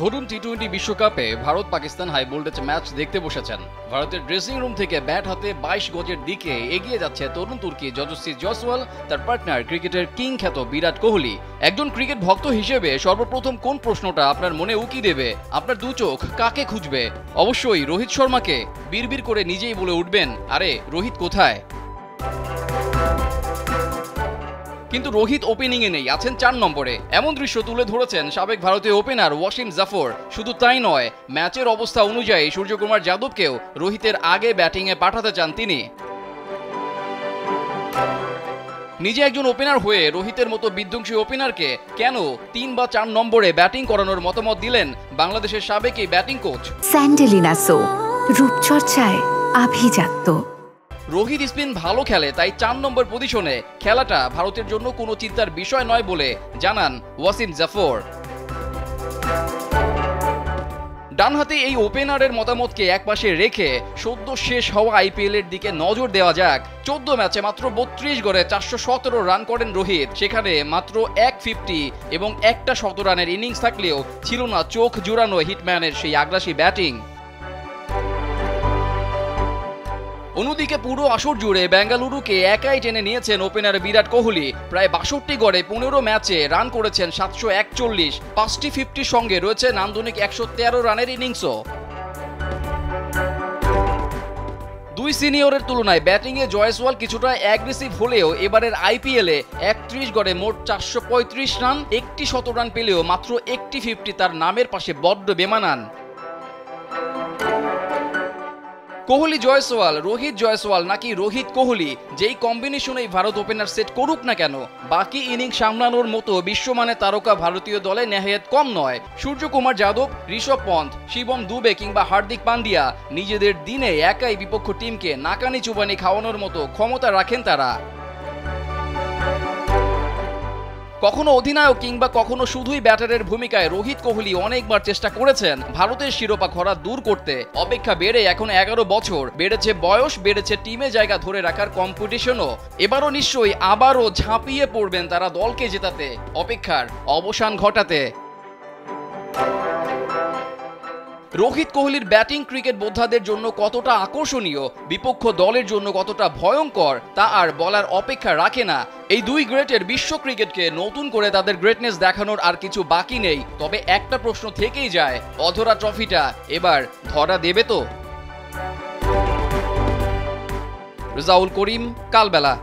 ধরুন টি-20 বিশ্বকাপে Bharat Pakistan high voltage match দেখতে বসেছেন। ভারতের ড্রেসিং রুম থেকে ব্যাট হাতে 22 গজের দিকে এগিয়ে যাচ্ছে তরুণ তুর্কি যশস্বী জয়সওয়াল, তার পার্টনার ক্রিকেটের কিং খ্যাত বিরাট কোহলি। একজন ক্রিকেট ভক্ত হিসেবে সর্বপ্রথম কোন প্রশ্নটা আপনার মনে উকি দেবে? আপনার দু চোখ কাকে খুঁজবে? অবশ্যই রোহিত শর্মাকে। বিড়বিড় করে নিজেই বলে উঠবেন, আরে রোহিত কোথায়? কিন্তু রোহিত ওপেনিংয়ে নেই, আছেন 4 নম্বরে। এমন দৃশ্য তুলে ধরেছেন সাবেক ভারতীয় ওপেনার ওয়াসিম জাফর। শুধু তাই নয়, ম্যাচের অবস্থা অনুযায়ী সূর্যকুমার যাদবকেও রোহিতের আগে ব্যাটিংয়ে পাঠাতে চান তিনি। নিজে একজন ওপেনার হয়ে রোহিতের মতো বিধ্বংসী ওপেনারকে কেন 3 বা 4 নম্বরে ব্যাটিং করানোর মতামত দিলেন বাংলাদেশের সাবেক এই ব্যাটিং কোচ। স্যান্ডেলিনা সো, রূপচর্চায় আভিজাত্য। রোহিত স্পিন ভালো খেলে, তাই 4 নম্বর পজিশনে খেলাটা ভারতের জন্য কোনো চিন্তার বিষয় নয় বলে জানান ওয়াসিম জাফর। ডানহাতে এই ওপেনারের মতামতকে একপাশে রেখে সদ্য শেষ হওয়া আইপিএল এর দিকে নজর দেওয়া যাক। 14 ম্যাচে মাত্র 32 গড়ে 417 রান করেন রোহিত। সেখানে মাত্র 150 এবং একটা শতরানের ইনিংস থাকলেও ছিল না চোখ জুড়ানো হিটম্যানের সেই আগ্রাসী ব্যাটিং। অন্যদিকে পুরো আসর জুড়ে বেঙ্গালুরুকে একাই টেনে নিয়েছেন ওপেনার বিরাট কোহলি। প্রায় 62 গড়ে 15 ম্যাচে রান করেছেন 741, 5টি 50 সঙ্গে রয়েছে নান্দনিক 113 রানের ইনিংসও। দুই সিনিয়রের তুলনায় ব্যাটিংয়ে জয়সওয়াল কিছুটা অ্যাগ্রেসিভ হলেও এবারের আইপিএলে 31 গড়ে মোট 435 রান, একটি শতরান পেলেও মাত্র একটি 50 তার নামের পাশে বড্ড বেমানান। কোহলি জয়সওয়াল, রোহিত জয়সওয়াল নাকি রোহিত কোহলি, যেই কম্বিনেশনেই ভারত ওপেনার সেট করুক না কেন, বাকি ইনিংস সামলানোর মতো বিশ্বমানের তারকা ভারতীয় দলে নেহায়েত কম নয়। সূর্যকুমার যাদব, ঋষভ পন্থ, শিবম দুবে কিংবা হার্দিক পান্ডিয়া নিজেদের দিনে একাই বিপক্ষ টিমকে নাকানি চুবানি খাওয়ানোর মতো ক্ষমতা রাখেন তারা। কখনো অধিনায়ক কিংবা কখনো শুধুই ব্যাটারের ভূমিকায় রোহিত কোহলি অনেকবার চেষ্টা করেছেন ভারতের শিরোপা খরা দূর করতে। অপেক্ষা বেড়ে এখন 11 বছর, বেড়েছে বয়স, বেড়েছে টিমে জায়গা ধরে রাখার কম্পিটিশনও। এবারও নিশ্চয়ই আবারও ঝাঁপিয়ে পড়বেন তারা দলকে জেতাতে, অপেক্ষার অবসান ঘটাতে। রোহিত কোহলির ব্যাটিং ক্রিকেট বোদ্ধাদের জন্য কতটা আকর্ষণীয়, বিপক্ষ দলের জন্য কতটা ভয়ঙ্কর, তা আর বলার অপেক্ষা রাখে না। এই দুই গ্রেটের বিশ্ব ক্রিকেটকে নতুন করে তাদের গ্রেটনেস দেখানোর আর কিছু বাকি নেই। তবে একটা প্রশ্ন থেকেই যায়, অধরা ট্রফিটা এবার ধরা দেবে তো? রেজাউল করিম, কালবেলা।